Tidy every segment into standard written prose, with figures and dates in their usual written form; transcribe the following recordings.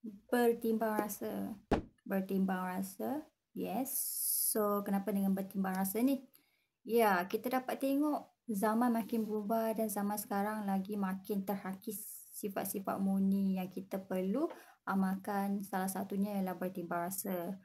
Bertimbang rasa. Bertimbang rasa. Yes. So, kenapa dengan bertimbang rasa ni? Ya, kita dapat tengok zaman makin berubah dan zaman sekarang lagi makin terhakis sifat-sifat murni yang kita perlu amalkan. Salah satunya ialah bertimbang rasa.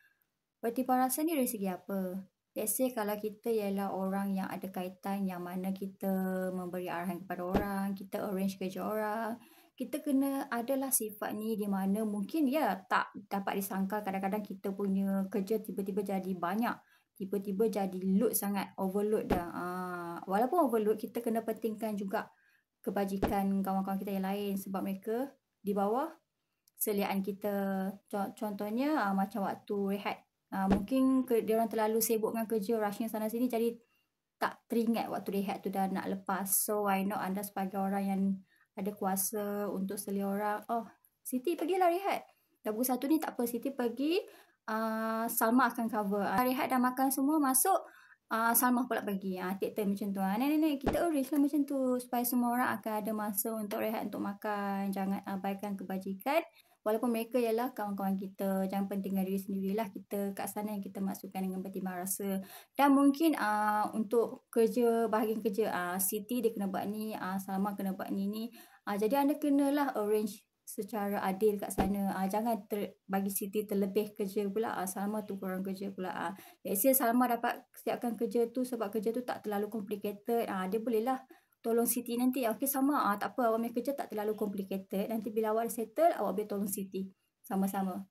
Bertimbang rasa ni dari segi apa? Let's say kalau kita ialah orang yang ada kaitan yang mana kita memberi arahan kepada orang, kita arrange kerja orang, kita kena adalah sifat ni di mana mungkin ya tak dapat disangka kadang-kadang kita punya kerja tiba-tiba jadi banyak. Tiba-tiba jadi load sangat, overload dah. Walaupun overload, kita kena pentingkan juga kebajikan kawan-kawan kita yang lain sebab mereka di bawah seliaan kita. Contohnya macam waktu rehat. Mungkin dia orang terlalu sibuk dengan kerja, rushing sana sini jadi tak teringat waktu rehat tu dah nak lepas. So why not anda sebagai orang yang ada kuasa untuk selia orang, oh Siti pergilah rehat. Dah pukul 1 ni tak apa, Siti pergi, Salma akan cover. Rehat dah makan semua, masuk, Salma pula pergi. Take turn macam tu. Nenek, kita arrange lah macam tu supaya semua orang akan ada masa untuk rehat, untuk makan. Jangan abaikan kebajikan. Walaupun mereka ialah kawan-kawan kita, jangan pentingkan diri sendirilah. Kita kat sana yang kita masukkan dengan bertimbang rasa. Dan mungkin untuk kerja, bahagian kerja, Siti dia kena buat ni, Salma kena buat ni. Jadi anda kenalah arrange secara adil kat sana. Jangan bagi Siti terlebih kerja pula, Salma tu kurang kerja pula. Let's say Salma dapat siapkan kerja tu sebab kerja tu tak terlalu complicated. Dia bolehlah tolong Siti nanti. Okay sama, tak apa, awak punya kerja tak terlalu complicated. Nanti bila awak settle, awak boleh tolong Siti. Sama-sama.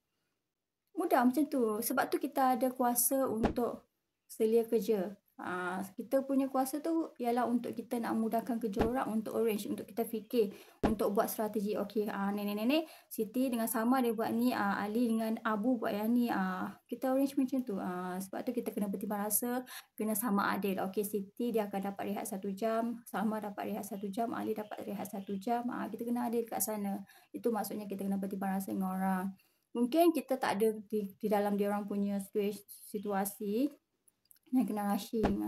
Mudah macam tu. Sebab tu kita ada kuasa untuk selia kerja. Kita punya kuasa tu ialah untuk kita nak mudahkan kerja orang, untuk arrange, untuk kita fikir, untuk buat strategi. Okay, nenek-nenek, Siti dengan Sama dia buat ni, Ali dengan Abu buat yang ni. Kita arrange macam tu. Sebab tu kita kena bertimbang rasa, kena sama adil. Okay, Siti dia akan dapat rehat 1 jam, Sama dapat rehat 1 jam, Ali dapat rehat 1 jam. Kita kena adil kat sana. Itu maksudnya kita kena bertimbang rasa dengan orang. Mungkin kita tak ada di dalam dia orang punya situasi yang kena rushing.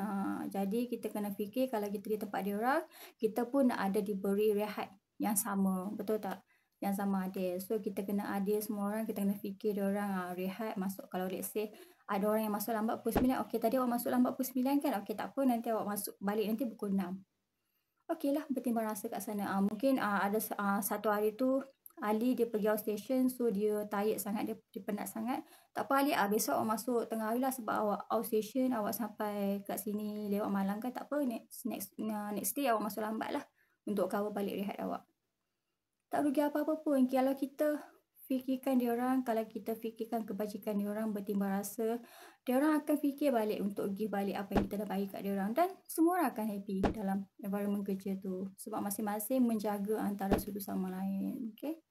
Jadi kita kena fikir kalau kita di tempat dia orang, kita pun ada diberi rehat yang sama. Betul tak? Yang sama adil. So kita kena adil semua orang, kita kena fikir dia orang rehat masuk. Kalau let's say ada orang yang masuk lambat pukul 9. Okay, tadi awak masuk lambat pukul 9 kan? Okay, tak apa, nanti awak masuk balik nanti pukul 6. Okey lah, bertimbang rasa kat sana. Mungkin ada satu hari tu Ali dia pergi outstation, so dia tired sangat, dia penat sangat. Tak apa Ali, besok awak masuk tengah hari lah sebab awak outstation, awak sampai kat sini lewat malam kan. Tak apa, next day awak masuk lambat lah untuk cover balik rehat awak. Tak rugi apa-apa pun. Kalau kita fikirkan dia orang, kalau kita fikirkan kebajikan dia orang, bertimbang rasa, dia orang akan fikir balik untuk give balik apa yang kita dah bagi kat dia orang, dan semua orang akan happy dalam environment kerja tu sebab masing-masing menjaga antara satu sama lain. Okay?